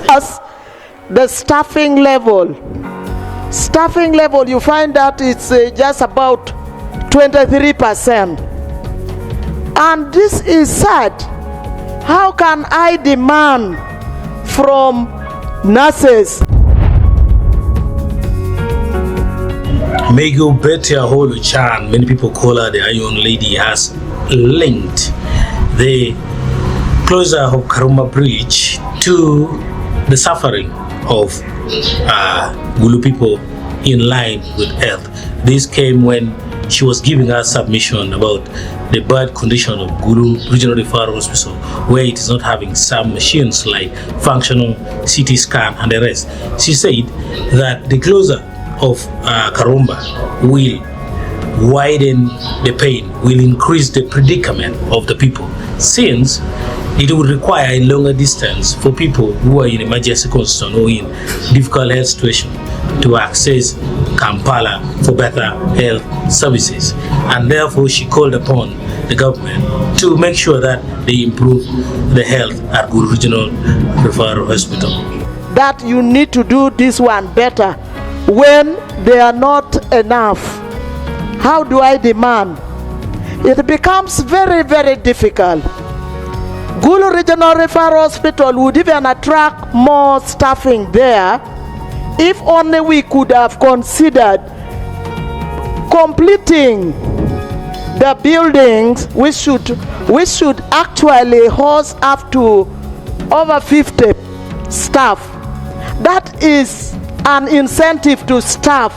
Plus, the staffing level. Staffing level, you find that it's just about 23%. And this is sad. How can I demand from nurses? Mego Betia Ocan, many people call her the Iron Lady, has linked the closure of Karuma Bridge to the suffering of Gulu people in line with health. This came when she was giving us submission about the bad condition of Gulu Regional Referral Hospital, where it is not having some machines like functional CT scan and the rest. She said that the closure of Karuma will widen the pain, will increase the predicament of the people, since it would require a longer distance for people who are in emergency condition or in difficult health situation to access Kampala for better health services. And therefore she called upon the government to make sure that they improve the health at Gulu Regional Referral Hospital. That you need to do this one better when they are not enough. How do I demand? It becomes very, very difficult. Gulu Regional Referral Hospital would even attract more staffing there if only we could have considered completing the buildings. We should actually host up to over 50 staff. That is an incentive to staff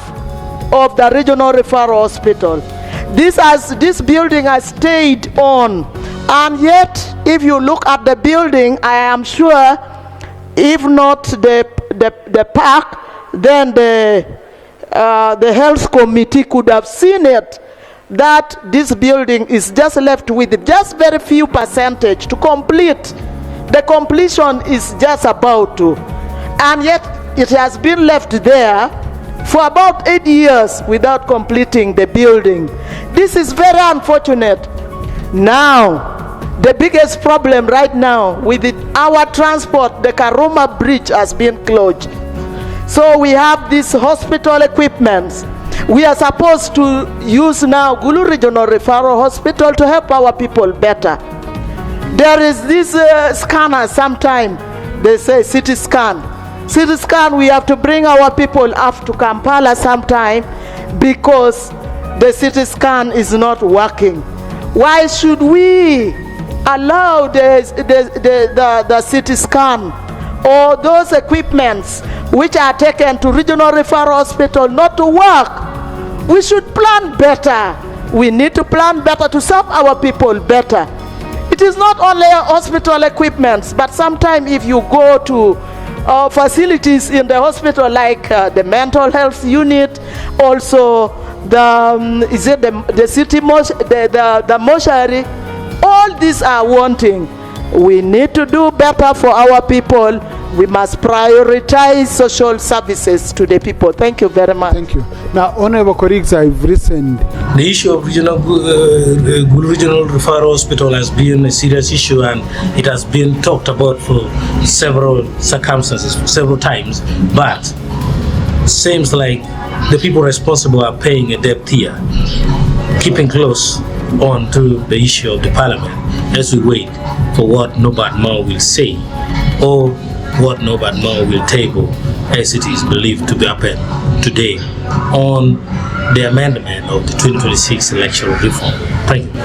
of the Regional Referral Hospital. This building has stayed on, and yet if you look at the building, I am sure if not the park, then the health committee could have seen it, that this building is just left with just very few percentage to complete. The completion is just about to, and yet it has been left there for about 8 years without completing the building. This is very unfortunate. Now, the biggest problem right now with our transport, the Karuma Bridge has been closed. So we have these hospital equipments. We are supposed to use now Gulu Regional Referral Hospital to help our people better. There is this scanner sometime, they say CT scan. CT scan, we have to bring our people up to Kampala sometime because the CT scan is not working. Why should we allow the CT scan or those equipments which are taken to Regional Referral Hospital not to work? We should plan better. We need to plan better to serve our people better. It is not only hospital equipments, but sometimes if you go to facilities in the hospital like the mental health unit, also the mortuary, all these are wanting. We need to do better for our people. We must prioritize social services to the people. Thank you very much. Thank you. Now, honorable colleagues, I've listened. The issue of Gulu Regional Referral Hospital has been a serious issue, and it has been talked about for several circumstances, several times, but seems like the people responsible are paying a debt here, keeping close on to the issue of the parliament as we wait for what no bad man will say or what no bad man will table, as it is believed to be happen today on the amendment of the 2026 electoral reform. Thank you.